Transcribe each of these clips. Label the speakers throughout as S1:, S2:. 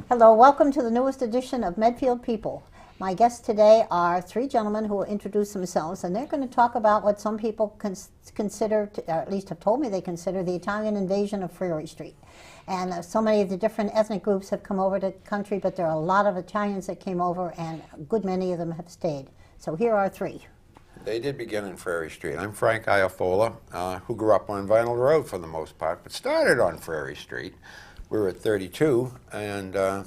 S1: Hello, welcome to the newest edition of Medfield People. My guests today are three gentlemen who will introduce themselves, and they're going to talk about what some people consider, or at least have told me they consider, the Italian invasion of Freery Street. And so many of the different ethnic groups have come over to the country, but there are a lot of Italians that came over, and a good many of them have stayed. So here are three.
S2: They did begin in Freery Street. I'm Frank Iafola, who grew up on Vinyl Road for the most part, but started on Freery Street. We were at 32 and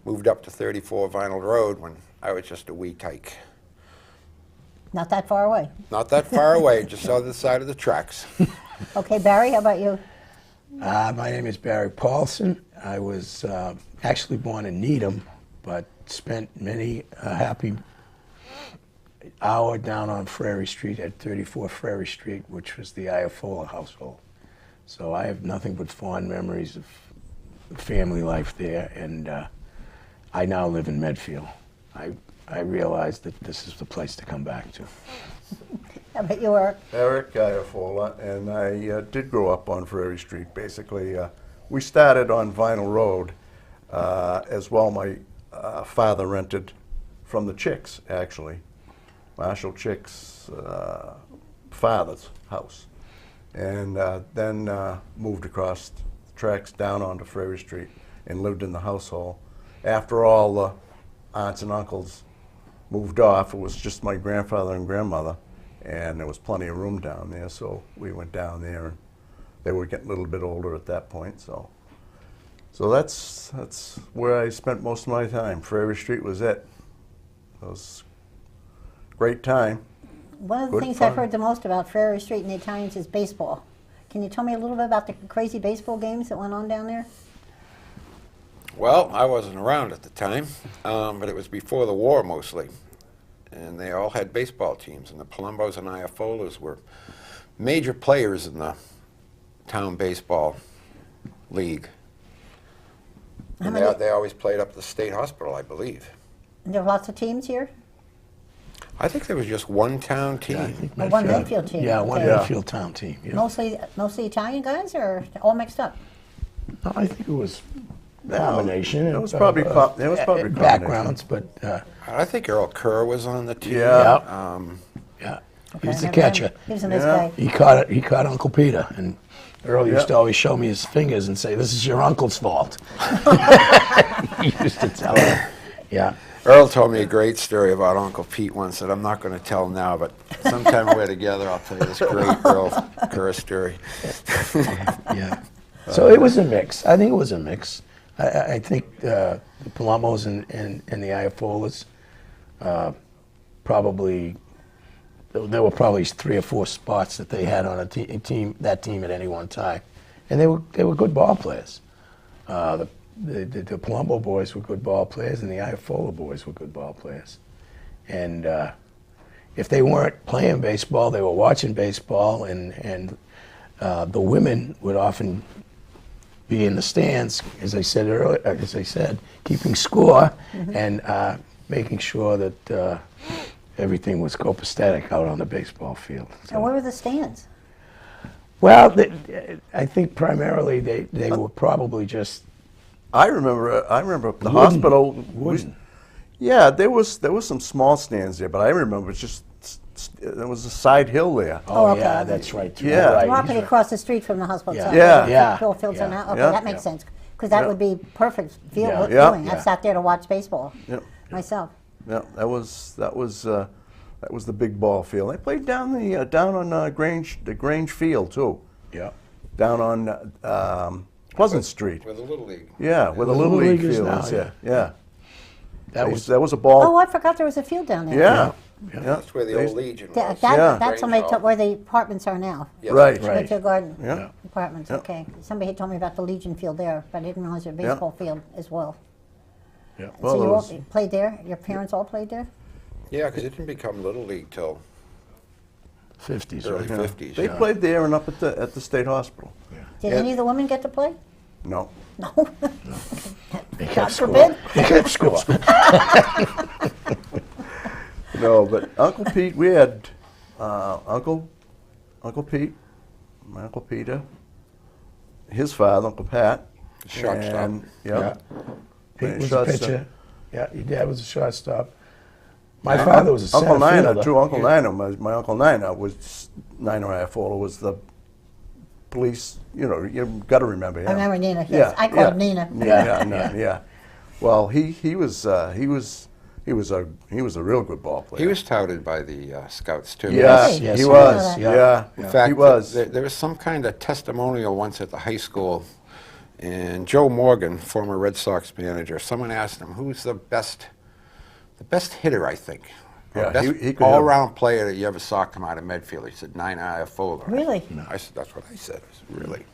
S2: moved up to 34 Vinyl Road when I was just a wee tyke.
S1: Not that far away.
S2: Not that far away, just other side of the tracks.
S1: Okay, Barry, how about you?
S3: My name is Barry Paulson. I was actually born in Needham, but spent many a happy hour down on Freery Street at 34 Freery Street, which was the Iafola household. So I have nothing but fond memories of family life there, and I now live in Medfield. I realized that this is the place to come back to.
S1: How about you, Eric?
S4: Eric Iafola, and I did grow up on Freery Street, basically. We started on Vinyl Road as well. My father rented from the Chicks, actually. Marshall Chick's father's house. And then moved across the tracks down onto Freery Street and lived in the household. After all the aunts and uncles moved off, it was just my grandfather and grandmother, and there was plenty of room down there, so we went down there, and they were getting a little bit older at that point, so that's where I spent most of my time. Freery Street was it. It was a great time.
S1: One of the things I've heard the most about Freery Street and the Italians is baseball. Can you tell me a little bit about the crazy baseball games that went on down there?
S2: Well, I wasn't around at the time, but it was before the war mostly. And they all had baseball teams, and the Palombos and Iafolas were major players in the town baseball league. And they always played up at the state hospital, I believe.
S1: And there were lots of teams here?
S2: I think there was just one town team.
S3: Yeah, I think
S1: One Medfield team.
S3: Yeah, one
S1: okay.
S3: Medfield town team. Yeah.
S1: Mostly Italian guys, or all mixed up?
S3: No, I think it was a combination.
S4: It was probably
S3: backgrounds, but
S2: I think Earl Kerr was on the team.
S4: Yeah.
S3: yeah,
S1: Okay,
S3: he was the
S1: never mind.
S3: catcher.
S1: He was a nice
S4: Yeah.
S1: guy.
S3: He caught Uncle Peter, and Earl used to
S4: Yeah.
S3: always show me his fingers and say, "This is your uncle's fault." He used to tell him. Yeah.
S2: Earl told me a great story about Uncle Pete once that I'm not going to tell now, but sometime we're together, I'll tell you this great Earl Kerr story.
S3: Yeah. So it was a mix. I think it was a mix. I think the Palombos and the Iafolas probably, there were probably 3 or 4 spots that they had on a team at any one time, and they were good ball players. The Palumbo boys were good ball players, and the Iafola boys were good ball players. And if they weren't playing baseball, they were watching baseball, and the women would often be in the stands, as I said earlier, keeping score and making sure that everything was copacetic out on the baseball field. So,
S1: And where were the stands?
S3: well, I think primarily they were probably just
S4: I remember the
S3: wooden,
S4: hospital.
S3: wooden.
S4: Yeah, there was some small stands there, but I remember it's just there was a side hill there.
S3: Oh,
S1: okay.
S3: yeah, that's right. Too.
S4: Yeah.
S3: Right.
S1: Property across the street from the hospital.
S3: Yeah.
S1: itself.
S4: Yeah.
S3: Yeah.
S1: Football fields are
S3: Yeah.
S1: now. Okay,
S4: Yeah.
S1: that makes
S3: Yeah.
S1: sense. Because that
S4: Yeah.
S1: would be perfect field
S3: Yeah.
S1: viewing.
S4: Yeah.
S1: I've sat there to watch baseball myself.
S4: Yeah, that was the big ball field. They played down on the Grange Field too.
S3: Yeah.
S4: Down on Pleasant Street.
S2: With the Little League.
S4: Yeah, where the Little
S3: Little
S4: League
S3: League is
S4: field
S3: now,
S4: is.
S3: yeah.
S4: Yeah.
S3: That was
S4: That was a ball.
S1: Oh, I forgot there was a field down there.
S4: Yeah.
S3: Yeah.
S2: That's wwhere the
S4: They-
S2: old Legion
S1: That,
S2: was.
S1: that,
S4: Yeah.
S1: That's
S2: Grange Hall.
S1: where the apartments are now.
S2: Yes.
S4: Right.
S3: Right.
S1: Medfield Garden.
S4: Yeah.
S1: Apartments,
S4: Yeah.
S1: okay. Somebody had told me about the Legion Field there, but I didn't realize there's a
S4: Yeah.
S1: baseball field as well.
S3: Yeah.
S4: Well,
S1: So you
S4: there
S1: all
S4: was-
S1: played there? Your parents all played there?
S2: Yeah, because it didn't become Little League till
S3: 50s,
S2: early
S3: right?
S2: 50s.
S4: They
S2: yeah.
S4: played there and up at the state hospital.
S1: Did
S4: Yeah.
S1: any of the women get to play?
S4: No.
S1: No.
S3: They
S1: God
S3: kept score.
S1: forbid.
S3: They kept score.
S4: No, but Uncle Pete, we had Uncle Pete, my Uncle Peter, his father, Uncle Pat.
S2: Shortstop.
S4: And,
S3: Yeah.
S4: yeah.
S3: Pete was a
S4: Shortstop.
S3: pitcher. Yeah, your dad was a shortstop. My father was a
S4: Uncle
S3: center
S4: Nina,
S3: fielder.
S4: too. Uncle Nina, my Uncle Nina was Nina Iafola was the police. You know, you got to remember him.
S1: I remember Nina, yes. I called Nina.
S4: Yeah. Well, he was a real good ball player.
S2: He was touted by the scouts too.
S4: Yeah,
S1: Really?
S3: Yes,
S4: he
S3: he
S4: was.
S1: was.
S4: Yeah,
S2: In fact,
S4: he was.
S2: There was some kind of testimonial once at the high school, and Joe Morgan, former Red Sox manager, someone asked him, "Who's the best hitter?" I think. Or
S4: Yeah,
S2: best
S4: he could hit.
S2: all-around player that you ever saw come out of Medfield. He said, Nina Iafola.
S1: Really?
S2: I said, that's what I said. I said, really?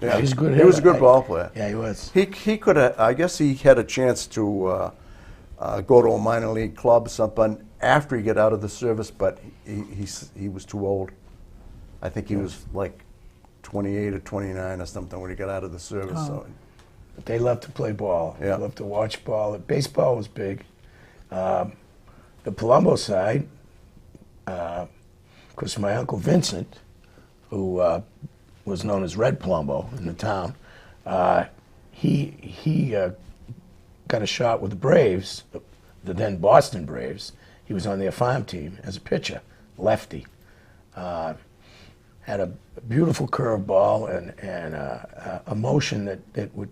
S3: Yeah, he's a good
S4: He was a
S3: hitter.
S4: good ball player.
S3: Yeah, he was.
S4: He could have. I guess he had a chance to go to a minor league club, something after he got out of the service, but he was too old. I think he was like 28 or 29 or something when he got out of the service.
S1: Oh.
S4: So,
S3: But they loved to play ball.
S4: Yeah.
S3: They loved to watch ball. Baseball was big. The Palumbo side, because my Uncle Vincent, who was known as Red Palumbo in the town, he got a shot with the Braves, the then Boston Braves. He was on their farm team as a pitcher, lefty. Had a beautiful curveball and a motion that would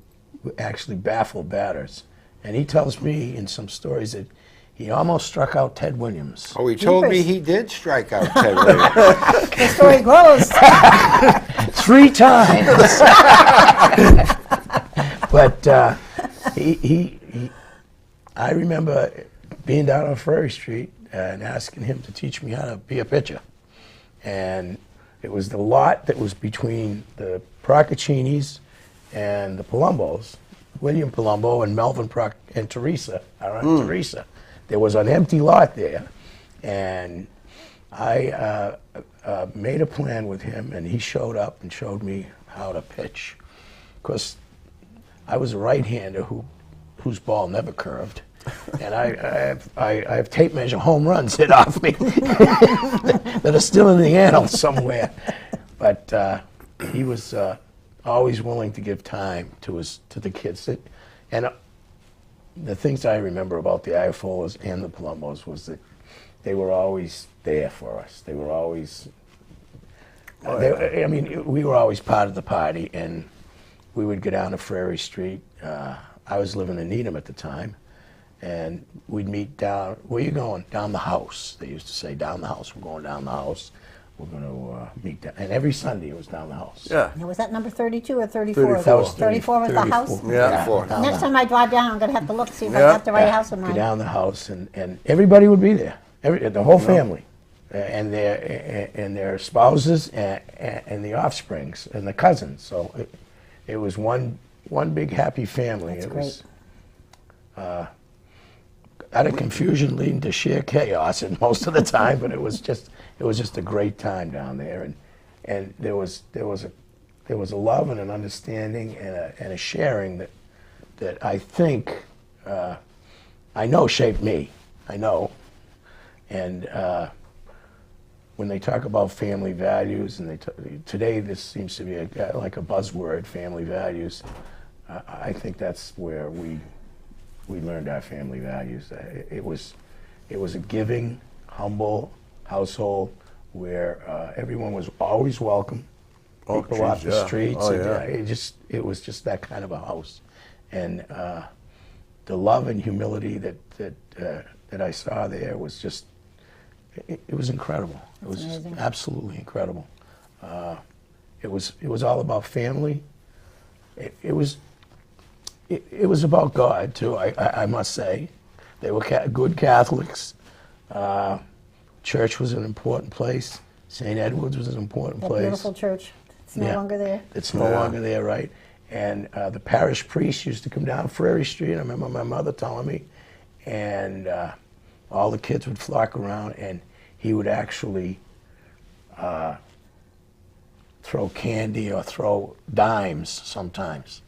S3: actually baffle batters. And he tells me in some stories that he almost struck out Ted Williams.
S2: Oh, he told me
S1: Jeepers.
S2: he did strike out Ted Williams.
S1: The story grows.
S3: 3 times. But I remember being down on Ferry Street and asking him to teach me how to be a pitcher. And it was the lot that was between the Procaccinis and the Palumbos, William Palumbo and Melvin and Teresa, our Aunt Teresa. There was an empty lot there, and I made a plan with him, and he showed up and showed me how to pitch. Because I was a right-hander whose ball never curved, and I have tape measure home runs hit off me that are still in the annals somewhere. But he was always willing to give time to the kids. And the things I remember about the Iafolas and the Palumbos was that they were always there for us. They were always, I mean, we were always part of the party, and we would go down to Ferry Street. I was living in Needham at the time, and we'd meet down, where you going? Down the house. They used to say, down the house. We're going down the house. We're going to meet down. And every Sunday it was down the house.
S4: yeah.
S1: Now, was that number 32 or 34?
S4: 34.
S3: That was
S1: 34 was the
S3: 34.
S1: house?
S4: Yeah.
S2: Before.
S3: down
S1: Next
S3: the-
S1: time I drive down, I'm going to have to look, see if I
S4: Yeah.
S1: got the right house in
S3: Go
S1: mind.
S3: down the house, and everybody would be there. The whole family, and their spouses, and the offsprings, and the cousins. So it was one big happy family.
S1: That's
S3: It was out of confusion leading to sheer chaos, and most of the time, but it was just a great time down there, and there was a love and an understanding and a sharing that I think I know shaped me. I know. And when they talk about family values, and today this seems to be like a buzzword, family values, I think that's where we learned our family values. It was a giving, humble household where everyone was always welcome.
S4: Oh,
S3: People
S4: geez,
S3: off the
S4: yeah.
S3: streets.
S4: Oh,
S3: and,
S4: yeah.
S3: it was just that kind of a house, and the love and humility that I saw there was just. It was incredible. It was just
S1: amazing.
S3: absolutely incredible. It was all about family. It was about God too. I must say, they were good Catholics. Church was an important place. St. Edward's was an important
S1: That
S3: place.
S1: beautiful church. It's no longer there.
S3: It's no longer there, right? And the parish priest used to come down Prairie Street. I remember my mother telling me, and all the kids would flock around, and he would actually throw candy or throw dimes sometimes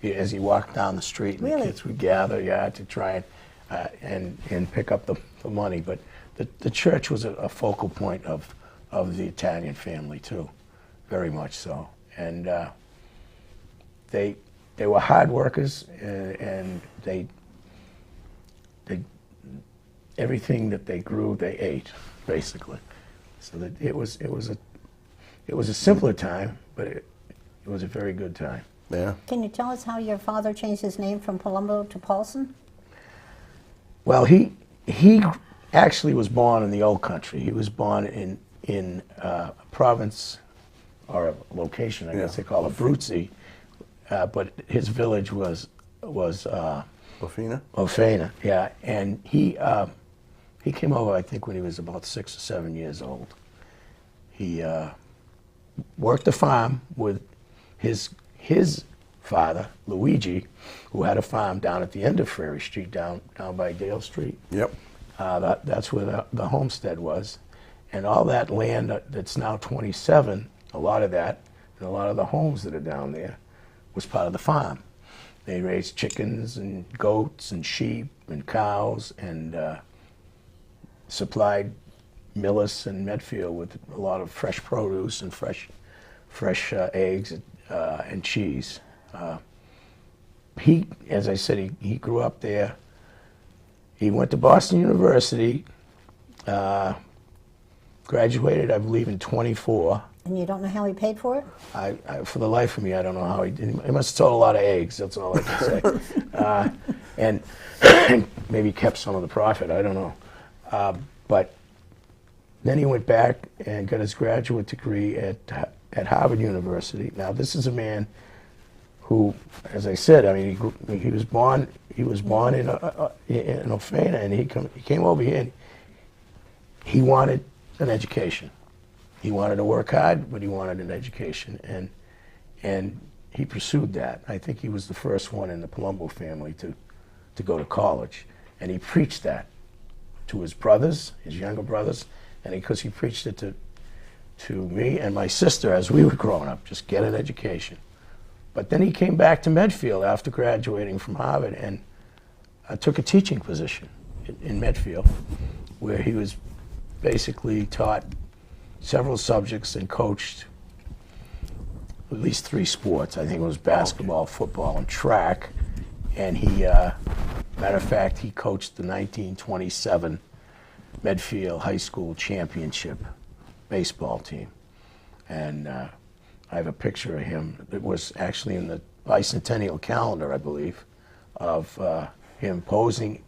S3: as he walked down the street, and
S1: Really?
S3: the kids would gather, to try and pick up the money. But the church was a focal point of the Italian family too, very much so. And they were hard workers, and they everything that they grew, they ate, basically. So that it was a simpler time, but it was a very good time.
S4: Yeah.
S1: Can you tell us how your father changed his name from Palumbo to Paulson?
S3: Well, he actually was born in the old country. He was born in a province, or a location, I guess they call it Abruzzi, but his village was
S4: Bofina?
S3: Ofena, yeah. And he came over, I think, when he was about 6 or 7 years old. He worked the farm with his father, Luigi, who had a farm down at the end of Prairie Street, down by Dale Street.
S4: Yep.
S3: That's where the homestead was. And all that land that's now 27, a lot of that, and a lot of the homes that are down there, was part of the farm. They raised chickens and goats and sheep and cows, and supplied Millis and Medfield with a lot of fresh produce and fresh eggs and cheese. He, as I said, he grew up there. He went to Boston University, graduated, I believe, in 24.
S1: And you don't know how he paid for it?
S3: I for the life of me, I don't know how he did. He must have sold a lot of eggs, that's all I can say. And maybe kept some of the profit, I don't know. But then he went back and got his graduate degree at Harvard University. Now, this is a man who, as I said, I mean, he was born in Ofena, and he came over here, and he wanted an education. He wanted to work hard, but he wanted an education, and he pursued that. I think he was the first one in the Palumbo family to go to college, and he preached that to his brothers, his younger brothers, and because he preached it to me and my sister as we were growing up, just get an education. But then he came back to Medfield after graduating from Harvard and took a teaching position in Medfield, where he was basically taught several subjects and coached at least 3 sports. I think it was basketball, football, and track. And he, matter of fact, he coached the 1927 Medfield High School Championship baseball team. And I have a picture of him. It was actually in the bicentennial calendar, I believe, of him posing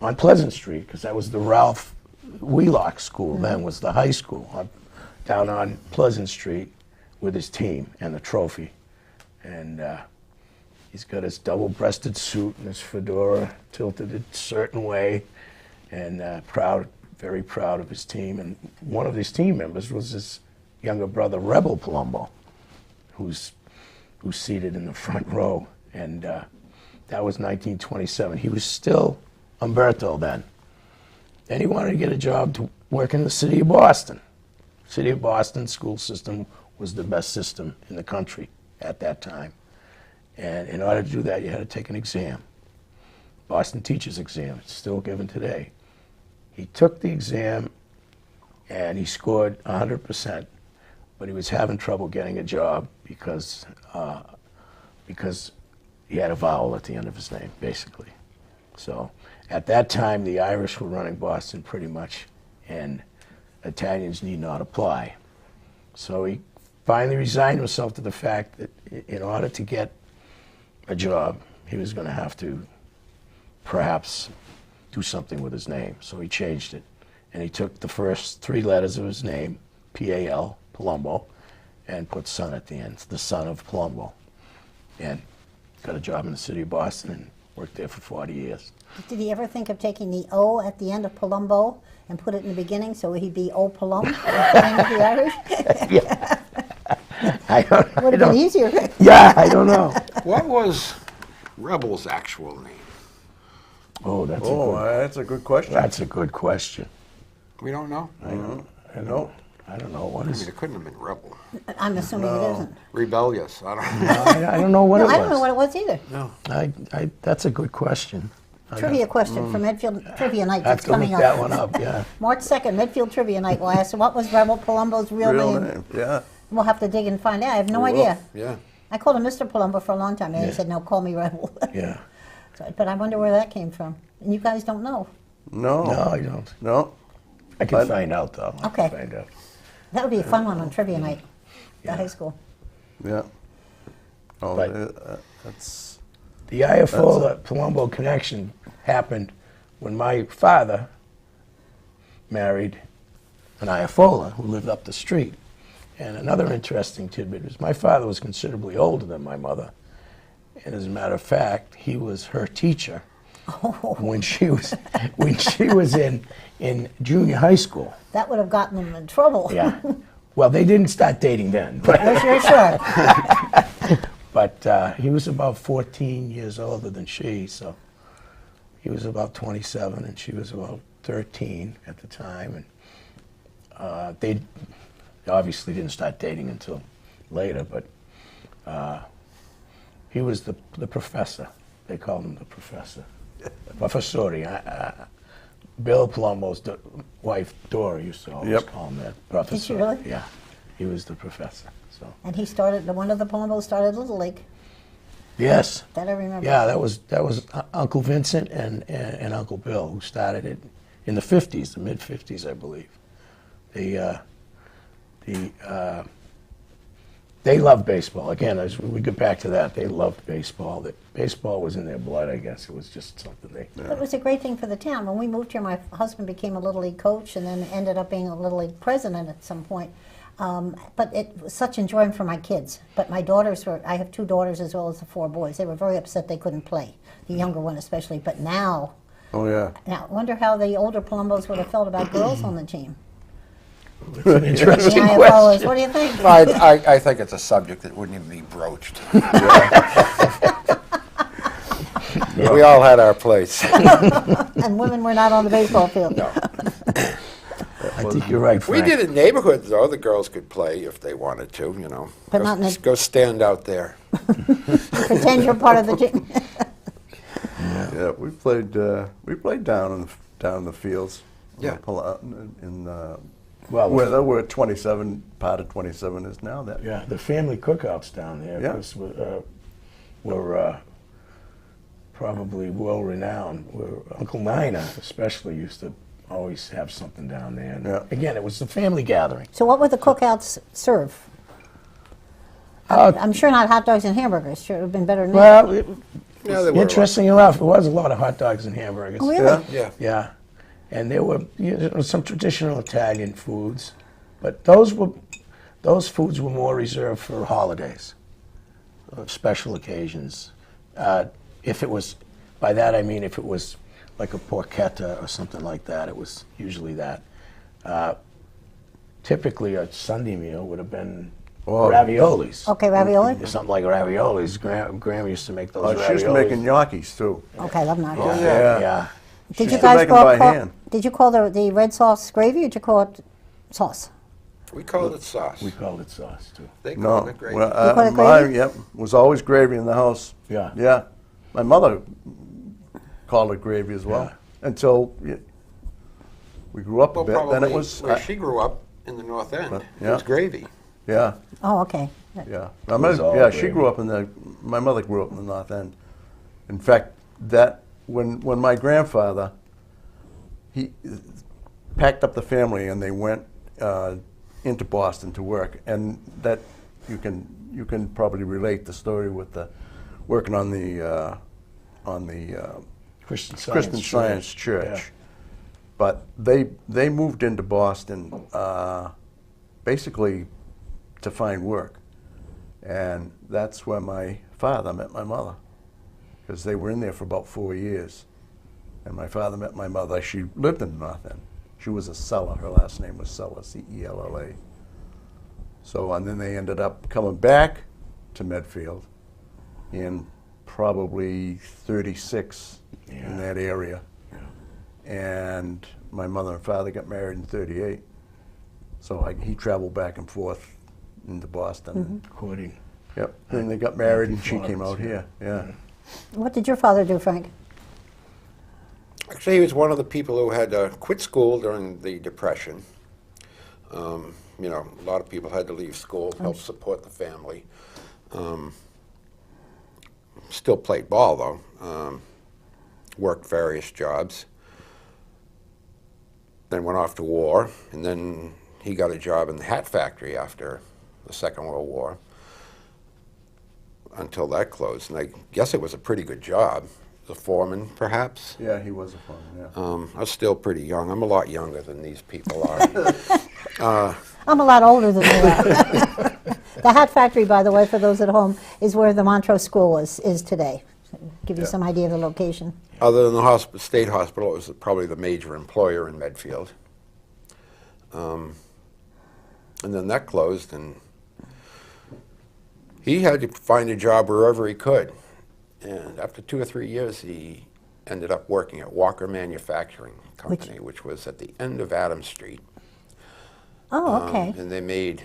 S3: on Pleasant Street, because that was the Ralph Wheelock School, then was the high school, down on Pleasant Street with his team and the trophy. And he's got his double-breasted suit and his fedora tilted a certain way, and very proud of his team. And one of his team members was his younger brother, Rebel Palumbo, who's seated in the front row. And that was 1927. He was still Umberto then. Then he wanted to get a job to work in the city of Boston. City of Boston school system was the best system in the country at that time. And in order to do that, you had to take an exam. Boston teacher's exam. It's still given today. He took the exam and he scored 100%, but he was having trouble getting a job because he had a vowel at the end of his name, basically. So at that time, the Irish were running Boston pretty much, and Italians need not apply. So he finally resigned himself to the fact that in order to get a job, he was going to have to perhaps do something with his name. So he changed it, and he took the first 3 letters of his name, P-A-L, Palumbo, and put son at the end, the son of Palumbo, and got a job in the city of Boston and worked there for 40 years.
S1: Did he ever think of taking the O at the end of Palumbo and put it in the beginning so he'd be O Palum at the end of the Irish?
S3: Yeah. I
S1: Would have been easier.
S3: Yeah, I don't know.
S2: What was Rebel's actual name?
S3: Oh, that's
S4: That's a good question.
S3: a good question.
S2: We don't know.
S3: I don't know what
S2: I mean,
S3: is.
S2: it couldn't have been Rebel.
S1: I'm assuming it isn't.
S2: Rebellious. I don't know.
S3: I don't know what
S1: No,
S3: it was.
S1: I don't know what it was either.
S2: No.
S3: That's a good question.
S1: Trivia question for Medfield Trivia Night
S3: I have
S1: that's
S3: to look
S1: coming
S3: that
S1: up.
S3: one up. Yeah.
S1: March 2nd, Medfield Trivia Night. We'll ask what was Rebel Palumbo's real name.
S4: Yeah.
S1: We'll have to dig and find out. I have no
S2: We will.
S1: idea.
S2: Yeah.
S1: I called him Mr. Palumbo for a long time, and he
S3: Yeah.
S1: said, no, call me Rebel.
S3: Yeah.
S1: But I wonder where that came from. And you guys don't know.
S4: No.
S3: No, I don't.
S4: No.
S3: I can find out though. I
S1: Okay.
S3: can find out.
S1: That would be a fun one on Trivia Night at high school.
S4: Yeah. Oh,
S3: But-
S4: that's.
S3: The Iafola Palumbo connection happened when my father married an Iafola who lived up the street. And another interesting tidbit is my father was considerably older than my mother. And as a matter of fact, he was her teacher when she was in junior high school.
S1: That would have gotten them in trouble.
S3: Yeah. Well, they didn't start dating then. But
S1: You're sure.
S3: But he was about 14 years older than she, so he was about 27 and she was about 13 at the time. And they obviously didn't start dating until later, but he was the professor. They called him the professor. Professori. Bill Palumbo's wife, Dora, used to always call him that. Professor.
S1: Did she really?
S3: Yeah. He was the professor. So.
S1: And he started, one of the Palumbos started Little League.
S3: Yes.
S1: That I remember.
S3: Yeah, that was Uncle Vincent and Uncle Bill who started it in the 50s, the mid-50s, I believe. They loved baseball. Again, as we get back to that, they loved baseball. That baseball was in their blood, I guess. It was just something they...
S1: But it was a great thing for the town. When we moved here, my husband became a Little League coach and then ended up being a Little League president at some point. But it was such enjoyment for my kids. But my daughters I have 2 daughters as well as the 4 boys. They were very upset they couldn't play, the younger one especially. But now,
S4: Oh, yeah.
S1: I wonder how the older Palumbos would have felt about girls on the team.
S3: It's an interesting
S1: The IFOs,
S3: question.
S1: what do you think?
S2: I think it's a subject that wouldn't even be broached. We all had our place.
S1: And women were not on the baseball field.
S3: I think you're right,
S2: We
S3: Frank.
S2: did in neighborhoods, though. The girls could play if they wanted to, you know.
S1: But
S2: go,
S1: not in the-
S2: go stand out there.
S1: Pretend you're part of the team.
S4: Yeah, we played down in the fields.
S2: Yeah.
S3: Well,
S4: Where 27, part of 27 is now. That.
S3: yeah, the family cookouts down there
S4: Yeah.
S3: were probably well-renowned. Uncle Nina especially used to always have something down there. And
S4: Yeah.
S3: again, it was a family gathering.
S1: So what would the cookouts serve? I'm sure not hot dogs and hamburgers. Sure, it would have been better than that.
S3: Well,
S2: Yeah, they were.
S3: interesting enough, there was a lot of hot dogs and hamburgers.
S1: Oh, really?
S4: Yeah.
S2: Yeah.
S3: Yeah, and there were some traditional Italian foods, but those foods were more reserved for holidays, special occasions. If it was, by that I mean if it was like a porchetta or something like that, it was usually that. Typically, a Sunday meal would have been raviolis.
S1: Okay, ravioli?
S3: Something like raviolis. Grandma used to make those raviolis.
S4: She used to make gnocchis too.
S1: Okay, I love nachos.
S3: Yeah,
S4: Yeah.
S3: yeah.
S1: Did
S4: She
S1: you
S4: used to
S1: guys
S4: make 'em by hand.
S1: did you call the red sauce gravy or did you call it sauce?
S2: We called it sauce.
S3: We called it sauce, too.
S2: They
S4: No,
S2: called it gravy.
S4: well,
S1: You call it
S4: mine,
S1: gravy?
S4: yep, was always gravy in the house.
S3: Yeah.
S4: Yeah, my mother called it gravy as well until we grew up a
S2: Well,
S4: bit.
S2: probably
S4: Then it was,
S2: where she grew up in the North End. It
S4: yeah.
S2: was gravy.
S4: yeah,
S1: Oh, okay.
S4: yeah.
S3: was all
S4: Yeah, she
S3: gravy.
S4: grew up my mother grew up in the North End. In fact, when my grandfather, he packed up the family and they went into Boston to work, and that you can probably relate the story with the working on the
S3: Christian
S4: Science Church.
S3: Yeah.
S4: But they moved into Boston basically to find work, and that's where my father met my mother, because they were in there for about 4 years, and my father met my mother. She lived in the North End. She was a Seller. Her last name was Seller, Cella, So, and then they ended up coming back to Medfield in probably 36 in that area. And my mother and father got married in 38. So he traveled back and forth into Boston.
S3: Courting.
S4: Yep. Then they got married and she
S3: Florence,
S4: came out here. Yeah.
S1: What did your father do, Frank?
S2: Actually, he was one of the people who had quit school during the Depression. You know, a lot of people had to leave school, help support the family. Still played ball, though. Worked various jobs. Then went off to war, and then he got a job in the hat factory after the Second World War, until that closed. And I guess it was a pretty good job. The foreman, perhaps.
S4: Yeah, he was a foreman, yeah.
S2: I was still pretty young. I'm a lot younger than these people are.
S1: I'm a lot older than they are. The hat factory, by the way, for those at home, is where the Montrose School is today. Give you some idea of the location.
S2: Other than the state hospital, it was probably the major employer in Medfield. And then that closed, and he had to find a job wherever he could. And after 2 or 3 years, he ended up working at Walker Manufacturing Company, which was at the end of Adams Street.
S1: Oh, okay.
S2: And they made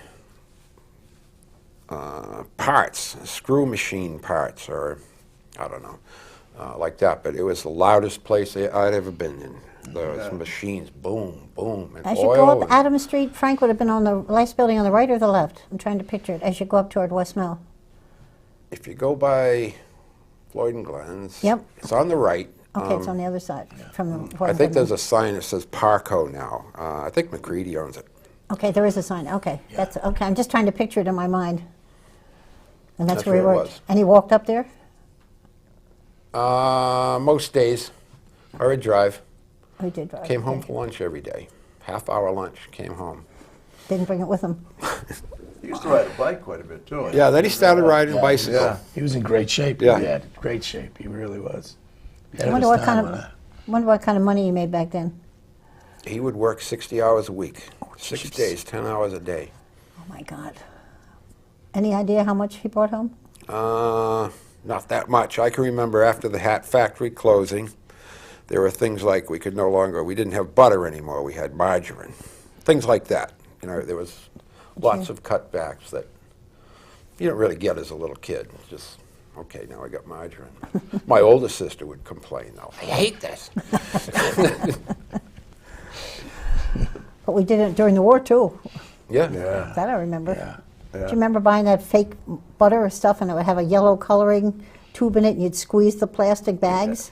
S2: parts, screw machine parts, or I don't know, like that. But it was the loudest place I'd ever been in. Those machines, boom, boom, and
S1: As you go up Adams Street, Frank would have been on the last building on the right or the left? I'm trying to picture it as you go up toward West Mill.
S2: If you go by Floyd and Glenn's,
S1: Yep.
S2: it's on the right.
S1: Okay, it's on the other side from the.
S2: I think there's a sign that says Parco now. I think McCready owns it.
S1: Okay, there is a sign. Okay, that's okay. I'm just trying to picture it in my mind. And that's where he
S2: where it
S1: worked.
S2: was.
S1: And he walked up there.
S2: Most days, or a drive.
S1: Oh, he did drive.
S2: Came home
S1: okay.
S2: for lunch every day. Half-hour lunch, came home.
S1: Didn't bring it with him.
S4: He used to ride a bike quite a bit, too.
S2: Yeah, then he started riding a bicycle.
S4: Yeah.
S3: He was in great shape.
S2: Yeah.
S3: He had great shape. He really was. Ahead
S1: I
S3: of
S1: wonder
S3: his
S1: what
S3: time
S1: kind
S3: on
S1: of
S3: that.
S1: wonder what kind of money he made back then.
S2: He would work 60 hours a week, 6
S3: jeez.
S2: days, 10 hours a day.
S1: Oh my God. Any idea how much he brought home?
S2: Not that much. I can remember after the hat factory closing, there were things like we didn't have butter anymore, we had margarine. Things like that. You know, there was lots of cutbacks that you don't really get as a little kid. Just, okay, now I got margarine. My older sister would complain, though. I hate this.
S1: But we did it during the war too.
S2: Yeah.
S4: Yeah.
S1: That I remember.
S3: Yeah.
S1: Do you remember buying that fake butter or stuff and it would have a yellow coloring tube in it and you'd squeeze the plastic bags?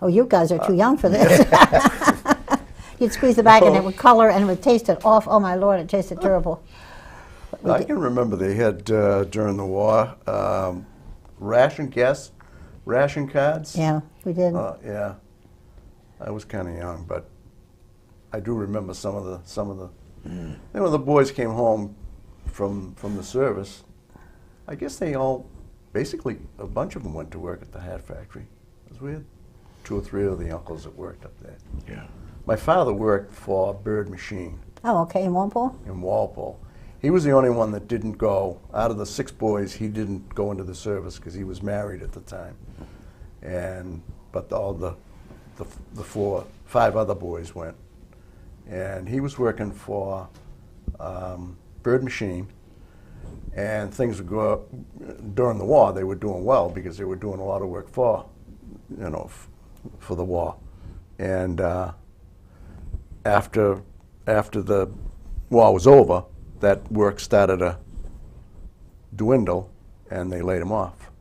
S1: Oh, you guys are too young for this. You'd squeeze the bag and it would color and it would taste it off. Oh my Lord, it tasted terrible.
S4: I can remember they had, during the war, ration cards.
S1: Yeah, we did.
S4: Yeah. I was kind of young, but I do remember some of the. Then when the boys came home from the service, I guess they all, basically, a bunch of them went to work at the hat factory. It was weird. 2 or 3 of the uncles that worked up there.
S3: Yeah.
S4: My father worked for Bird Machine
S1: Oh, okay, in Walpole?
S4: in Walpole. He was the only one that didn't go, out of the 6 boys, he didn't go into the service because he was married at the time. But all the 5 other boys went. And he was working for Bird Machine, and things would go up. During the war, they were doing well because they were doing a lot of work for the war. And after the war was over, that work started to dwindle, and they laid him off.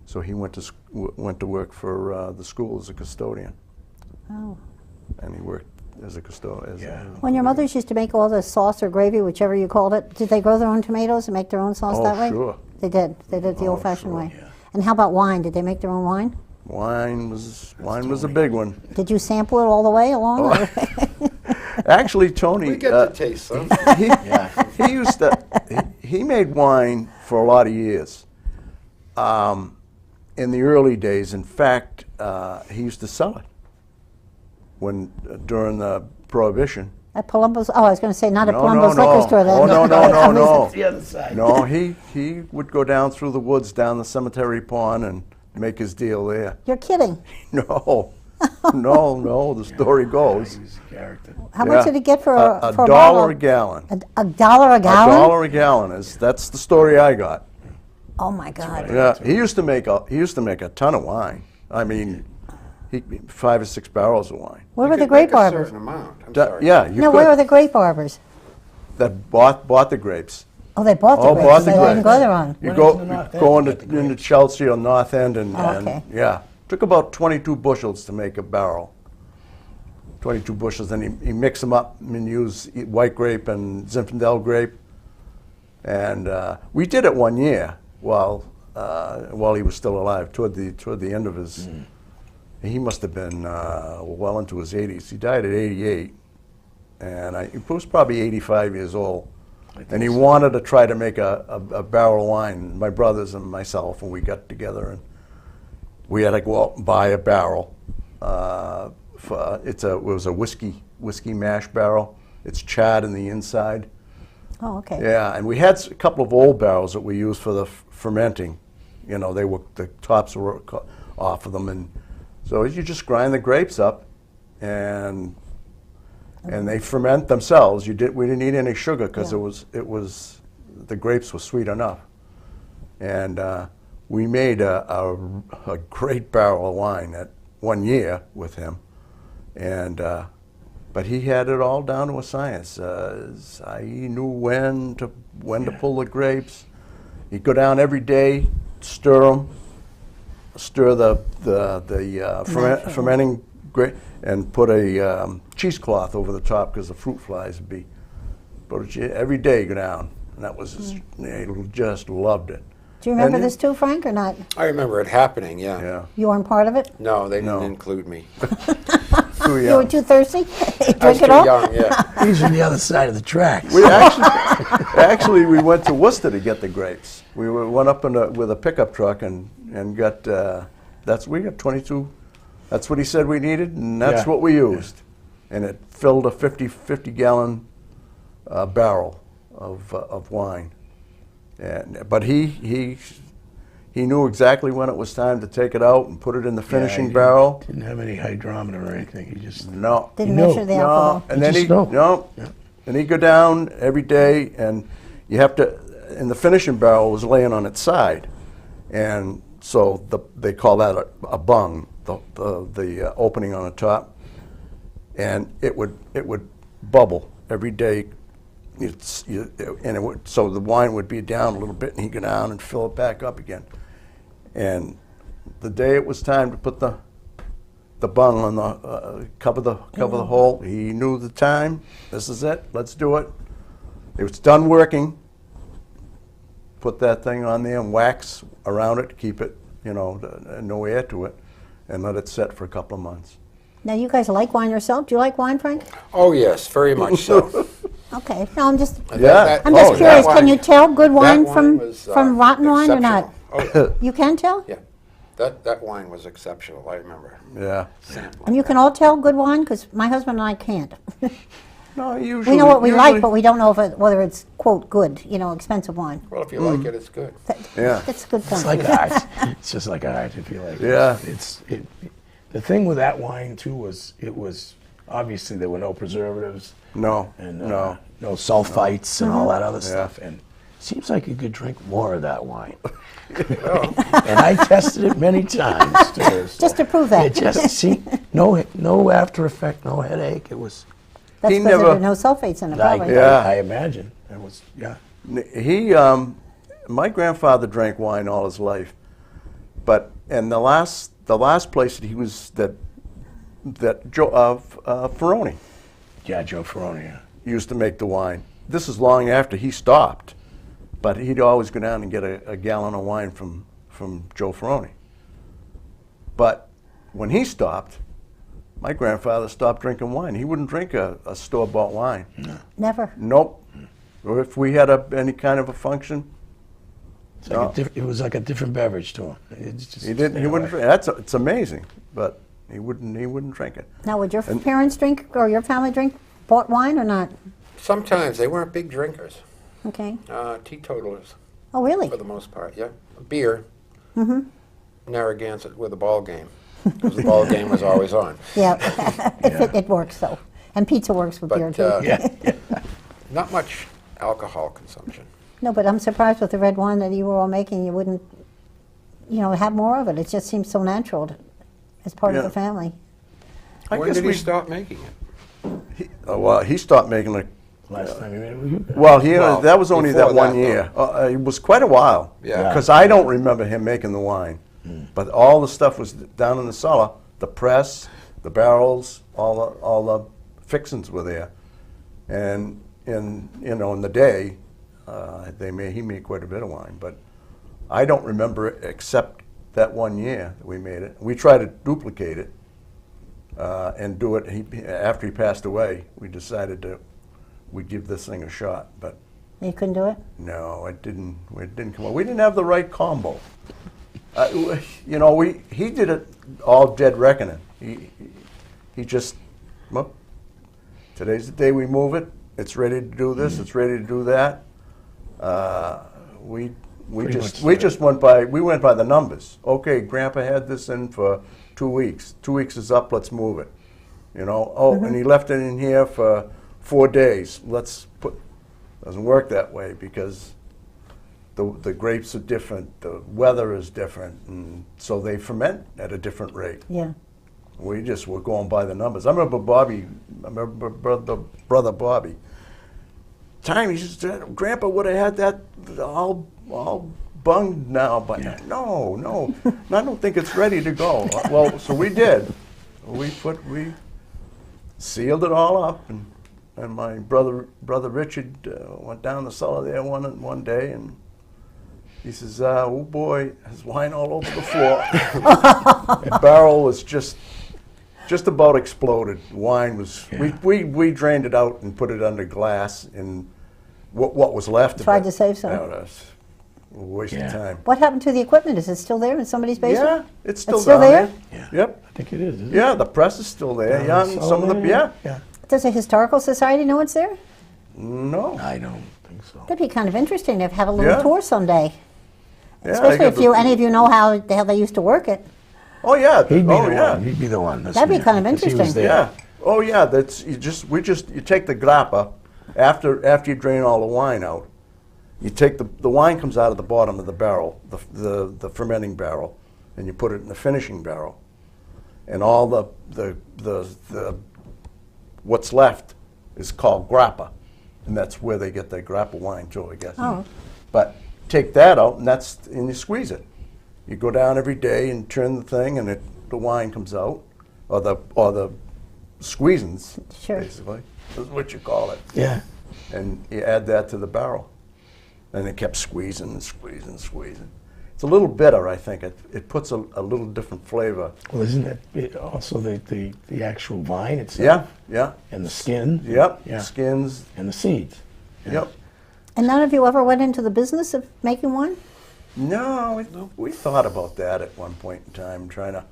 S4: So he went to work for the school as a custodian,
S1: Oh.
S4: and he worked as a custodian.
S3: Yeah.
S1: When your mothers used to make all the sauce or gravy, whichever you called it, did they grow their own tomatoes and make their own sauce that way?
S4: Sure.
S1: They did. They did it the
S4: Oh,
S1: old-fashioned
S4: sure.
S1: way.
S3: Yeah.
S1: And how about wine? Did they make their own wine?
S4: Wine was a big one.
S1: Did you sample it all the way along? or-
S4: Actually, Tony,
S2: We get to taste some.
S4: he used to. He made wine for a lot of years. In the early days, in fact, he used to sell it during the Prohibition.
S1: At Palumbo's, oh, I was going to say not at
S4: No,
S1: Palumbo's
S4: no,
S1: liquor
S4: no.
S1: store then.
S4: Oh, no, no, no, no.
S3: The other side.
S4: No, he would go down through the woods, down the cemetery pond, and make his deal there.
S1: You're kidding.
S4: No, no. The story goes.
S3: He's a character.
S1: How much did he get for
S4: a
S1: for
S4: dollar
S1: bottle?
S4: a gallon?
S1: A dollar a gallon?
S4: A dollar a gallon that's the story I got.
S1: Oh my God.
S4: Yeah, he used to make a ton of wine. I mean, 5 or 6 barrels of wine.
S1: Where
S2: You
S1: were the
S2: could
S1: grape
S2: make a
S1: arbors?
S2: certain amount. I'm
S4: Da-
S2: sorry.
S4: yeah, you
S1: No,
S4: could.
S1: where were the grape arbors?
S4: That bought the grapes.
S1: Oh, they bought the
S4: Oh,
S1: grapes.
S4: bought the
S1: They didn't
S4: grapes.
S1: go there on.
S4: You
S3: Went
S4: go
S3: into the North End
S4: go
S3: to get the
S4: into
S3: grapes.
S4: Chelsea or North End, and,
S1: Oh, okay.
S4: yeah, took about 22 bushels to make a barrel. 22 bushels, and he mixed them up and used white grape and Zinfandel grape. And we did it one year while he was still alive. Toward the end of his, he must have been well into his 80s. He died at 88, and he was probably 85 years old. And he wanted to try to make a barrel of wine. My brothers and myself, and we got together, and we had to go out and buy a barrel. It was a whiskey mash barrel. It's charred in the inside.
S1: Oh, okay.
S4: Yeah, and we had a couple of old barrels that we used for the fermenting. You know, the tops were off of them, and so you just grind the grapes up, and they ferment themselves. We didn't need any sugar because the grapes were sweet enough, and we made a great barrel of wine that 1 year with him, and but he had it all down to a science. He knew when to pull the grapes. He'd go down every day, stir the fermenting grape, and put a cheesecloth over the top because the fruit flies would be. But every day he'd go down, and that was he just loved it.
S1: Do you remember
S4: And
S1: this too, Frank, or not?
S2: I remember it happening, yeah.
S4: Yeah.
S1: You weren't part of it?
S2: No, they
S4: No.
S2: didn't include me.
S4: Too
S1: You were
S4: young.
S1: too thirsty?
S2: I was
S1: Drink
S2: too
S1: it all?
S2: young, yeah.
S3: He's on the other side of the tracks.
S4: We actually we went to Worcester to get the grapes. Went up with a pickup truck and got we got 22. That's what he said we needed, and that's
S3: Yeah.
S4: what we used. And it filled a 50 gallon barrel of wine. But he knew exactly when it was time to take it out and put it in the finishing
S3: he
S4: barrel.
S3: Didn't have any hydrometer or anything. He just
S4: No.
S1: Didn't
S3: No.
S1: measure the alcohol.
S4: And then
S3: Just no.
S4: Yeah. And he'd go down every day, and you have to, and the finishing barrel was laying on its side, and so they call that a bung, the opening on the top, and it would bubble every day. So the wine would be down a little bit, and he'd go down and fill it back up again. And the day it was time to put the bung on the cover the hole, he knew the time. This is it. Let's do it. It's done working. Put that thing on there and wax around it to keep it, no air to it, and let it set for a couple of months.
S1: Now, you guys like wine yourself? Do you like wine, Frank?
S2: Oh, yes, very much so.
S1: Okay. No, I'm just
S4: Yeah.
S1: I'm just
S4: Oh,
S1: curious.
S2: that
S1: Can you tell good wine
S2: that
S1: from
S2: was,
S1: from rotten wine or not?
S2: exceptional. Oh,
S1: You can tell?
S2: yeah. That wine was exceptional, I remember.
S4: Yeah.
S2: Sampling
S1: And you
S2: that.
S1: can all tell good wine? Because my husband and I can't.
S4: No, usually.
S1: We know what we like,
S4: usually-
S1: but we don't know whether it's, quote, good, expensive wine.
S2: Well, if you like it, it's good.
S4: Yeah.
S1: That's a good point.
S3: It's like art. It's just like art, if you like.
S4: Yeah.
S3: The thing with that wine too was it was obviously there were no preservatives
S4: No.
S3: and
S4: No.
S3: no sulfites and all that other
S4: Yeah.
S3: stuff. And it seems like you could drink more of that wine. And I tested it many times.
S1: Just to prove that.
S3: It just seemed no after effect, no headache. It was.
S1: That's
S4: He
S1: because there
S4: never-
S1: were no sulfates in it, probably.
S4: Yeah.
S3: I imagine it was. Yeah.
S4: My grandfather drank wine all his life, and the last place that he was that Joe Ferroni
S3: Yeah, Joe Ferroni. Yeah.
S4: used to make the wine. This is long after he stopped, but he'd always go down and get a gallon of wine from Joe Ferroni. But when he stopped, my grandfather stopped drinking wine. He wouldn't drink a store-bought wine.
S1: Never.
S4: Nope. Or if we had any kind of a function,
S3: It's like it was like a different beverage to him. It's just
S4: he didn't. He wouldn't. Drink. It's amazing, but he wouldn't drink it.
S1: Now, would your parents drink or your family drink bought wine or not?
S2: Sometimes they weren't big drinkers.
S1: Okay.
S2: Teetotalers,
S1: Oh, really?
S2: for the most part, yeah. Beer. Narragansett with a ball game, because the ball game was always on.
S1: Yeah. It works, though. And pizza works with beer,
S2: But
S1: too.
S3: Yeah.
S2: not much alcohol consumption.
S1: No, but I'm surprised with the red wine that you were all making, you wouldn't, have more of it. It just seems so natural as part of
S4: Yeah.
S1: the family.
S4: I
S2: When
S4: guess
S2: did he
S4: we
S2: stop making it?
S4: well, he stopped making it.
S3: Last time you made it with you guys.
S4: Well,
S2: Well,
S4: that was only
S2: before
S4: that one
S2: that,
S4: year. It was quite a while.
S2: Yeah.
S4: Because I don't remember him making the wine. But all the stuff was down in the cellar. The press, the barrels, all the fixings were there. And in the day, he made quite a bit of wine. But I don't remember it except that one year that we made it. We tried to duplicate it and do it. After he passed away, we decided we'd give this thing a shot. But
S1: You couldn't do it?
S4: no, it didn't come out. We didn't have the right combo. He did it all dead reckoning. He just, well, today's the day we move it. It's ready to do this. It's ready to do that. We just went by the numbers. Okay, Grandpa had this in for 2 weeks. 2 weeks is up. Let's move it. And he left it in here for 4 days. Doesn't work that way because the grapes are different, the weather is different, and so they ferment at a different rate.
S1: Yeah.
S4: We just were going by the numbers. I remember brother Bobby. He said, Grandpa would have had that all bunged now, but no, I don't think it's ready to go. Well, so we did. We sealed it all up, and my brother Richard went down the cellar there one day, and he says, "Oh boy, there's wine all over the floor." The barrel was just about exploded. Wine was.
S3: Yeah.
S4: We drained it out and put it under glass, and what was left
S1: Tried
S4: of it.
S1: to save some.
S4: That was a waste of time.
S1: What happened to the equipment? Is it still there in somebody's basement?
S4: Yeah, it's still
S1: still
S4: down
S1: there?
S3: Yeah.
S4: Yep.
S3: I think it is, isn't it?
S4: Yeah, the press is still there. Yeah, and some of the
S3: Yeah.
S1: Does the Historical Society know it's there?
S4: No.
S3: I don't think so.
S1: That'd be kind of interesting to have a little
S4: Yeah.
S1: tour someday.
S4: Yeah,
S1: Especially if any of you know how the hell they used to work it.
S4: Oh yeah.
S3: He'd be
S4: oh
S3: the
S4: yeah.
S3: one. He'd be the one.
S1: That'd be kind of
S3: 'cause he was
S1: interesting.
S3: there.
S4: Yeah. Oh yeah. That's you take the grappa after you drain all the wine out. You take the wine comes out of the bottom of the barrel, the fermenting barrel, and you put it in the finishing barrel, and all the what's left is called grappa, and that's where they get their grappa wine too, I guess.
S1: Oh.
S4: But take that out, and you squeeze it. You go down every day and turn the thing, and the wine comes out, or the squeezins,
S1: Sure.
S4: basically, is what you call it.
S3: Yeah.
S4: And you add that to the barrel. And it kept squeezing and squeezing and squeezing. It's a little bitter, I think. It puts a little different flavor.
S3: Well, isn't it also the actual vine itself?
S4: Yeah.
S3: And the skin?
S4: Yep.
S3: Yeah.
S4: Skins.
S3: And the seeds?
S4: Yep.
S1: And none of you ever went into the business of making wine?
S4: No, we thought about that at one point in time, trying to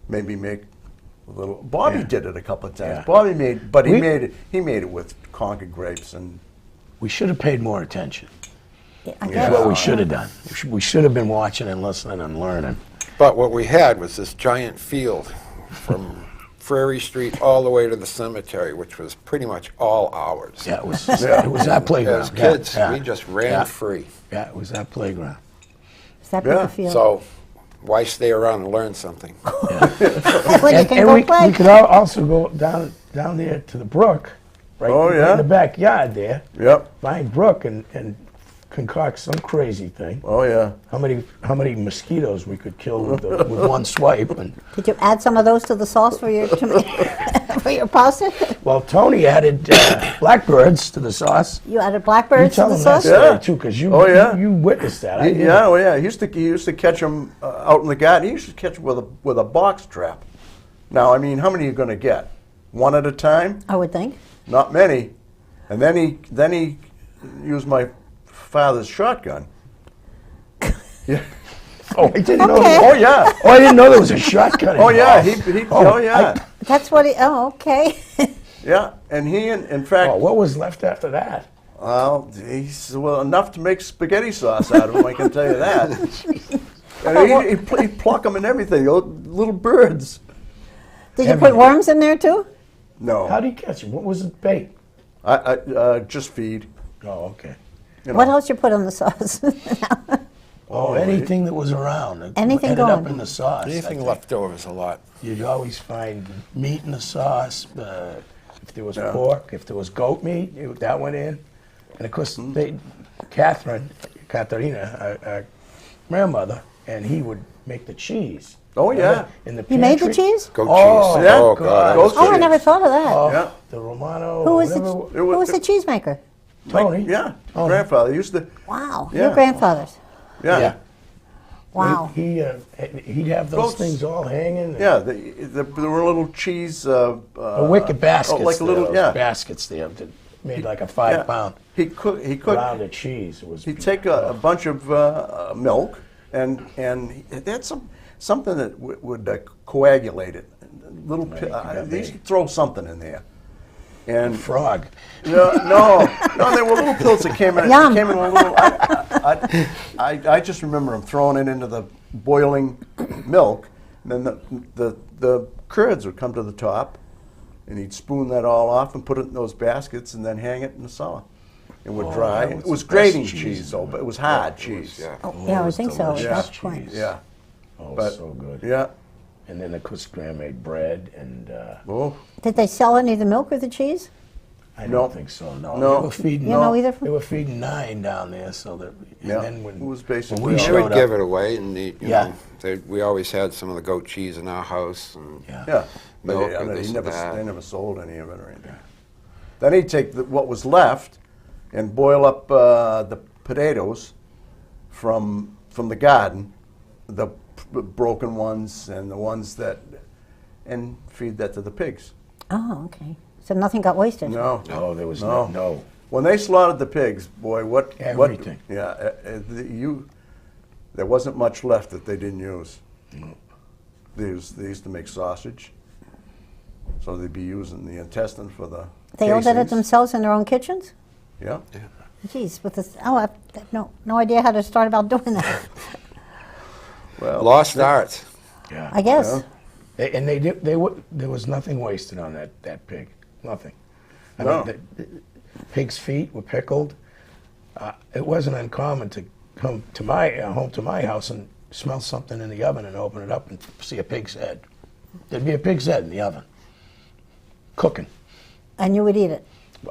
S4: maybe make a little. Bobby
S3: Yeah.
S4: did it a couple of times.
S3: Yeah.
S4: Bobby he made it with Concord grapes, and
S3: We should have paid more attention.
S1: I
S3: That's
S1: guess.
S3: what we should have done. We should have been watching and listening and learning.
S2: But what we had was this giant field from Prairie Street all the way to the cemetery, which was pretty much all ours.
S3: Yeah, it was that playground.
S2: As kids,
S3: Yeah.
S2: we just ran
S3: Yeah.
S2: free.
S3: Yeah, it was that playground.
S1: Is that
S4: Yeah.
S1: big a field?
S2: So why stay around and learn something?
S1: When you can
S3: And
S1: go
S3: we
S1: play.
S3: could also go down there to the brook, right,
S4: Oh,
S3: right
S4: yeah?
S3: in the backyard there,
S4: yep.
S3: behind brook, and concoct some crazy thing.
S4: Oh yeah.
S3: How many mosquitoes we could kill with one swipe? And
S1: Did you add some of those to the sauce for your for your pasta?
S3: well, Tony added blackbirds to the sauce.
S1: You added
S3: You
S1: blackbirds to
S3: tell
S1: the
S3: him that
S1: sauce?
S4: Yeah.
S3: story too, because you
S4: Oh, yeah.
S3: you witnessed that. I didn't.
S4: Yeah, oh yeah. He used to catch them out in the garden. He used to catch them with a box trap. Now, I mean, how many are you going to get? One at a time?
S1: I would think.
S4: Not many. And then he used my father's shotgun. Yeah.
S3: Oh, I didn't know.
S1: Okay.
S4: Oh yeah.
S3: Oh, I didn't know there was a shotgun.
S4: Oh yeah.
S3: involved.
S4: Oh yeah.
S1: That's what he. Oh, okay.
S4: Yeah, and in fact,
S3: Oh, what was left after that?
S4: well, well, enough to make spaghetti sauce out of them, I can tell you that. And he'd pluck them and everything, little birds.
S1: Did you put worms in there too?
S4: No,
S3: How do you catch them? What was it bait?
S4: I just feed.
S3: Oh, okay.
S4: You
S1: What
S4: know.
S1: else you put in the sauce?
S3: Oh, anything that was around. It
S1: Anything
S3: ended
S1: going.
S3: up in the sauce. I
S2: Anything
S3: think.
S2: left over is a lot.
S3: You'd always find meat in the sauce. If there was
S4: Yeah.
S3: pork, if there was goat meat, that went in. And of course, Katharina, our grandmother, and he would make the cheese.
S4: Oh, yeah.
S3: In the
S1: You made the
S3: pantry.
S1: cheese?
S2: Goat
S3: Oh,
S2: cheese.
S4: yeah.
S2: Oh,
S3: God.
S2: God.
S4: Goat
S1: Oh, I
S4: cheese.
S1: never thought of that.
S3: Oh,
S4: Yeah.
S3: the Romano.
S1: Who was the
S3: whatever-
S1: who was the cheesemaker?
S3: Tony?
S4: Yeah,
S3: Oh.
S4: grandfather used to.
S1: Wow,
S4: Yeah.
S1: your grandfather's.
S4: Yeah,
S3: Yeah.
S1: Wow.
S3: He'd have those
S4: Goats.
S3: things all hanging.
S4: yeah. There were little cheese.
S3: The wicker baskets.
S4: like a little,
S3: those
S4: yeah.
S3: baskets there that made like a
S4: Yeah.
S3: 5-pound
S4: He cooked.
S3: rounded cheese. It was.
S4: He'd take a bunch of milk and that's something that would coagulate it. Little. They used to throw something in there. And
S3: frog.
S4: no, there were little pills that came in.
S1: Yum.
S4: Came in a little. I just remember him throwing it into the boiling milk, and then the curds would come to the top, and he'd spoon that all off and put it in those baskets, and then hang it in the cellar. It would dry.
S3: that was
S4: It was
S3: the
S4: grating
S3: best cheese
S4: cheese, though,
S3: ever.
S4: but it was hard
S2: It
S4: cheese.
S2: was, yeah.
S1: Oh, yeah, I would think so.
S3: delicious
S1: That's
S3: cheese.
S1: quite.
S4: Yeah,
S3: Oh,
S4: but
S3: so good.
S4: yeah.
S3: And then of course, Graham made bread, and
S4: Oh,
S1: Did they sell any of the milk or the cheese?
S3: I
S4: No.
S3: don't think so. No,
S4: No.
S3: They were feeding.
S1: You know either?
S3: They were feeding 9 down there, so that. And
S4: Yeah.
S3: then when
S4: It was basically
S3: when we
S4: all-
S2: They would
S3: showed
S2: give
S3: up,
S2: it away, and
S3: Yeah.
S2: we always had some of the goat cheese in our house. And
S3: yeah.
S4: yeah. But
S2: Milk
S4: yeah,
S2: or this
S4: they
S2: and
S4: never
S2: that.
S4: they never sold any of it or anything. Then he'd take what was left and boil up the potatoes from the garden, the broken ones and the ones that, and feed that to the pigs.
S1: Oh, okay. So nothing got wasted.
S4: No,
S3: No, there was
S4: No.
S3: no.
S4: when they slaughtered the pigs, boy, what
S3: Everything.
S4: What, yeah, there wasn't much left that they didn't use. They used to make sausage, so they'd be using the intestine for the.
S1: They all did it
S4: casings.
S1: themselves in their own kitchens?
S4: Yeah.
S1: Jeez, with this, I have no idea how to start about doing that.
S4: Well,
S2: lost art.
S3: Yeah.
S1: I guess.
S3: And there was nothing wasted on that pig. Nothing. I
S4: No.
S3: mean, the pig's feet were pickled. It wasn't uncommon to come to my home to my house and smell something in the oven and open it up and see a pig's head. There'd be a pig's head in the oven, cooking.
S1: And you would eat it.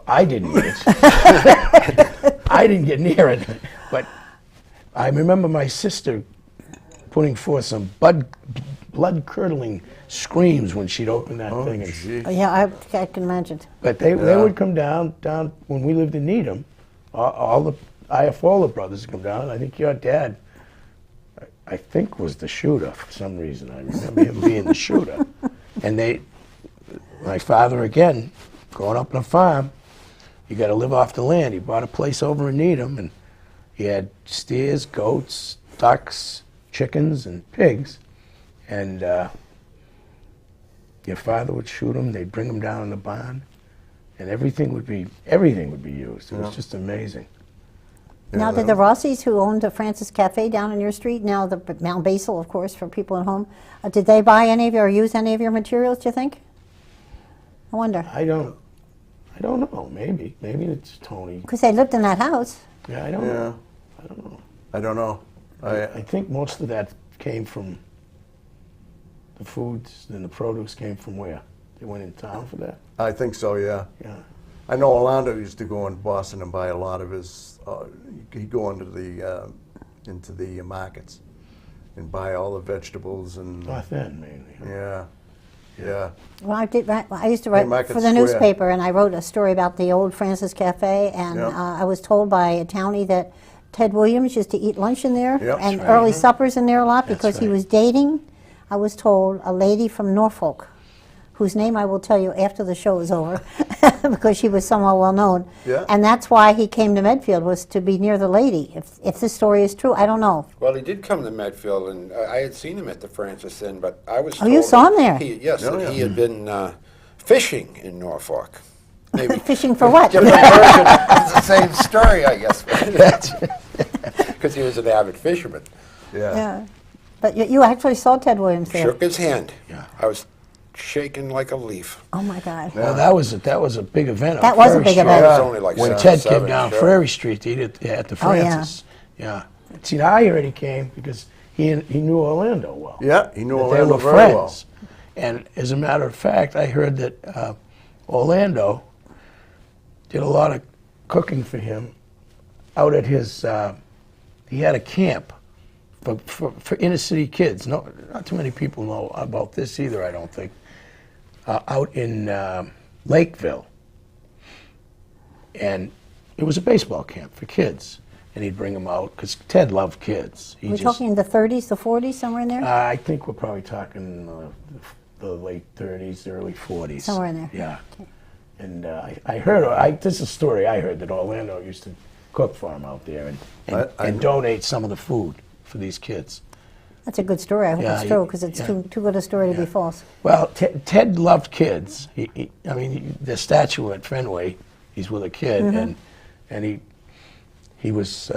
S3: I didn't eat it. I didn't get near it, but I remember my sister putting forth some blood-curdling screams when she'd open that thing. And,
S4: Gee.
S1: Oh, yeah, I can imagine.
S3: but they
S4: Yeah.
S3: would come down when we lived in Needham. All the Iafola brothers would come down, and I think your dad, I think, was the shooter for some reason. I remember him being the shooter. And my father again, growing up on a farm, you got to live off the land. He bought a place over in Needham, and he had steers, goats, ducks, chickens, and pigs. And your father would shoot them. They'd bring them down in the barn, and everything would be used. It was just amazing.
S1: Now, did the Rossies, who owned the Francis Cafe down in your street, now the Mount Basil, of course, for people at home, did they buy any of your or use any of your materials, do you think? I wonder.
S3: I don't know. Maybe it's Tony.
S1: Because they lived in that house.
S3: Yeah, I don't
S4: Yeah.
S3: know. I don't know.
S4: I don't know.
S3: I think most of that came from the foods and the produce came from where? They went in town for that?
S4: I think so. Yeah.
S3: Yeah.
S4: I know Orlando used to go in Boston and buy a lot of his. He'd go into the markets and buy all the vegetables and.
S3: North End, mainly.
S4: Yeah. Yeah.
S1: Well, I used to write
S4: Market
S1: for the
S4: Square.
S1: newspaper, and I wrote a story about the old Francis Cafe, and
S4: Yeah.
S1: I was told by a townie that Ted Williams used to eat lunch in there
S4: Yep.
S1: and
S3: That's
S1: early
S3: right.
S1: suppers in there a lot
S3: That's
S1: because he
S3: right.
S1: was dating, I was told, a lady from Norfolk, whose name I will tell you after the show is over, because she was somewhat well known.
S4: Yeah.
S1: And that's why he came to Medfield, was to be near the lady. If this story is true, I don't know.
S2: Well, he did come to Medfield, and I had seen him at the Francis Inn, but I was
S1: Oh, you
S2: told
S1: saw
S2: that
S1: him there?
S2: Yes,
S4: Oh,
S2: that
S4: yeah.
S2: he had been fishing in Norfolk. Maybe
S1: Fishing for what?
S2: different version. It's the same story, I guess. Because he was an avid fisherman.
S4: Yeah.
S1: Yeah. But you actually saw Ted Williams there.
S2: Shook his hand.
S3: Yeah.
S2: I was shaking like a leaf.
S1: Oh my God.
S3: Well, that was a big event.
S1: That
S3: on
S1: was a
S3: Ferry
S1: big
S3: Street.
S1: event.
S2: I was only like
S3: When
S2: 6 or
S3: Ted
S2: 7,
S3: came down
S2: sure.
S3: Prairie Street to eat at the
S1: Oh, yeah.
S3: Francis. Yeah. See, I heard he came because he knew Orlando well.
S4: Yeah, he knew
S3: That
S4: Orlando
S3: they were
S4: very
S3: friends. And as a matter of fact, I heard that Orlando did a lot of cooking for him out at his. He had a camp for inner city kids. No, not too many people know about this either. I don't think. Out in Lakeville, and it was a baseball camp for kids, and he'd bring them out because Ted loved kids.
S1: We're talking the 30s, the 40s, somewhere in there?
S3: I think we're probably talking the late 30s, early 40s.
S1: Somewhere in there.
S3: Yeah. And I heard, this is a story I heard, that Orlando used to cook for him out there and donate some of the food for these kids.
S1: That's a good story. I hope
S3: Yeah,
S1: it's true, because it's too good a story to be false.
S3: Well, Ted loved kids. I mean, the statue at Fenway, he's with a kid, and he was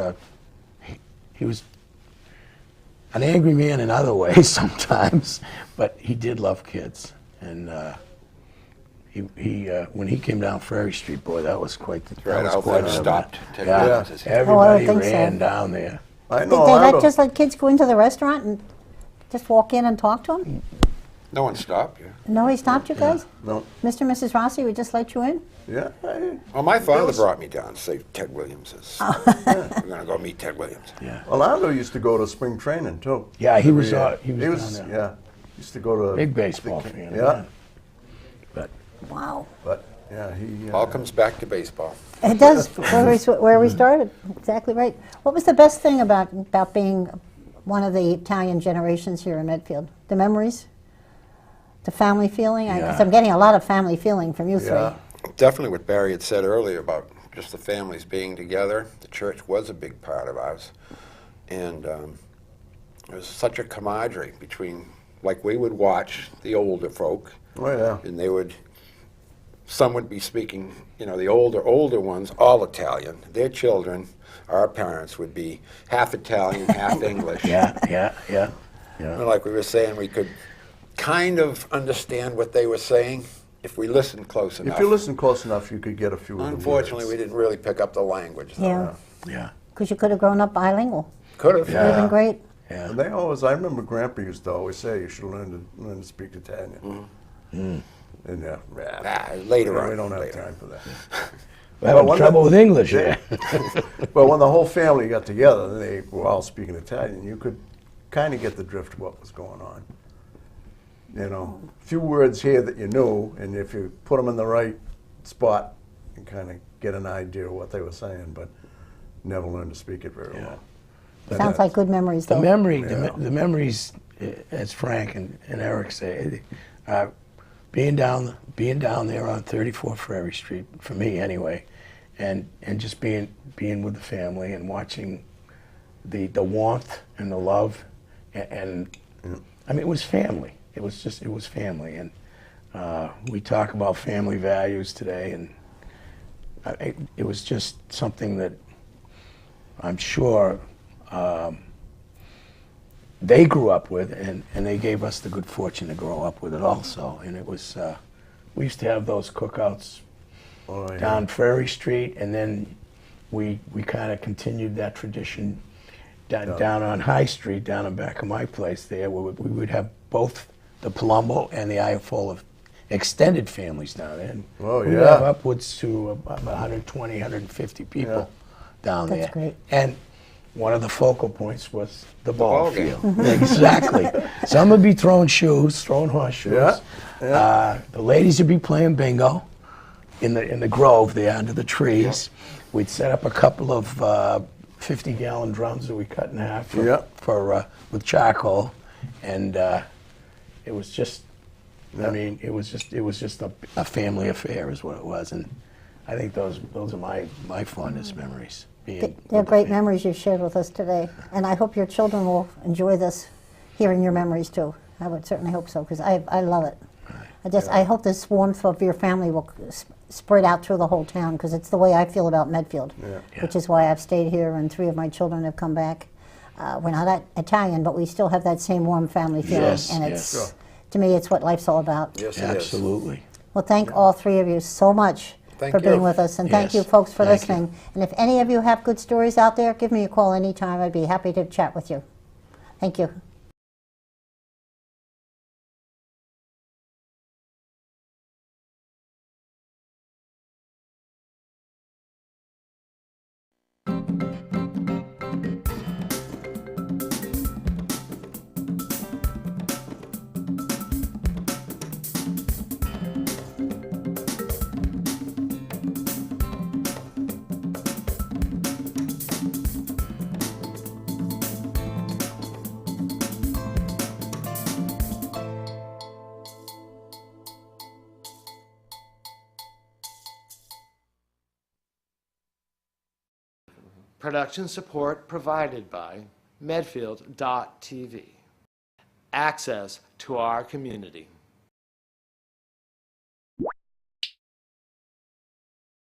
S3: an angry man in other ways sometimes, but he did love kids. And when he came down Ferry Street, boy, that was quite the
S2: Right,
S3: that was
S2: out
S3: quite
S2: there
S3: an
S2: stopped.
S3: event.
S2: Ted
S3: Yeah,
S2: Williams is here.
S3: everybody
S1: think so.
S3: ran down there.
S4: I
S1: Did
S4: know
S1: they
S4: Orlando.
S1: just let kids go into the restaurant and just walk in and talk to him?
S2: No one stopped you.
S1: No, he stopped you guys?
S4: No.
S1: Mr. and Mrs. Rossi would just let you in?
S4: Yeah.
S2: Well, my father brought me down to say Ted Williams is. We're going to go meet Ted Williams.
S3: Yeah,
S4: Orlando used to go to spring training too.
S3: yeah, he was
S4: Yeah.
S3: down there.
S4: Yeah. Used to go to
S3: Big baseball fan.
S4: Yeah.
S3: But
S1: Wow.
S4: But yeah, he.
S2: All comes back to baseball.
S1: It does, where we started. Exactly right. What was the best thing about being one of the Italian generations here in Medfield? The memories? The family feeling? Because
S3: Yeah.
S1: I'm getting a lot of family feeling from you
S4: Yeah.
S1: three.
S2: Definitely what Barry had said earlier about just the families being together. The church was a big part of ours. And there was such a camaraderie between, like we would watch the older folk,
S4: Oh yeah.
S2: and some would be speaking, the older ones, all Italian. Their children, our parents, would be half Italian, half English.
S3: yeah.
S2: And like we were saying, we could kind of understand what they were saying if we listened close enough.
S4: If you listen close enough, you could get a few. of the
S2: Unfortunately, we
S4: words.
S2: didn't really pick up the language. though.
S1: Yeah.
S3: Yeah.
S1: Because you could have grown up bilingual.
S2: Could have.
S1: It would have been great.
S3: Yeah.
S4: And they always. I remember Grandpa used to always say, "You should learn to speak Italian." And
S2: Later
S4: we
S2: on.
S4: don't have
S2: later.
S4: time for that.
S3: We're having
S4: when
S3: trouble with English
S4: Yeah.
S3: here.
S4: But when the whole family got together, and they were all speaking Italian. You could kind of get the drift of what was going on. A few words here that you knew, and if you put them in the right spot, you kind of get an idea of what they were saying, but never learned to speak it very well.
S1: Sounds like good memories,
S3: The
S1: though.
S3: the memories, as Frank and Eric say, being down there on 34 Ferry Street, for me anyway, and just being with the family and watching the warmth and the love, and I mean, it was family. It was family, and we talk about family values today, and it was just something that I'm sure they grew up with, and they gave us the good fortune to grow up with it also. And it was, we used to have those cookouts down Ferry Street, and then we kind of continued that tradition down on High Street, down in back of my place there, where we would have both the Palumbo and the Iafol of extended families down there. And we would have upwards to about 120, 150 people down there.
S1: That's great.
S3: And one of the focal points was the ball
S2: game.
S3: field. Exactly. Some would be throwing shoes, throwing horseshoes. The ladies would be playing bingo in the grove there under the trees. We'd set up a couple of 50-gallon drums that we cut in half with charcoal, and it was just. I mean, it was just a family affair, is what it was, and I think those are my fondest memories.
S1: They're great memories you've shared with us today, and I hope your children will enjoy this, hearing your memories too. I would certainly hope so, because I love it. I hope this warmth of your family will spread out through the whole town, because it's the way I feel about Medfield, which is why I've stayed here and 3 of my children have come back. We're not Italian, but we still have that same warm family feeling,
S3: Yes,
S1: and
S3: yes.
S1: it's to me it's what life's all about.
S2: Yes, it is.
S3: Absolutely.
S1: Well, thank all 3 of you so much
S2: Thank
S1: for being
S2: you.
S1: with us, and thank
S3: Yes,
S1: you folks for
S3: thank you.
S1: listening. And if any of you have good stories out there, give me a call anytime. I'd be happy to chat with you. Thank you.
S5: Production support provided by Medfield.tv. Access to our community.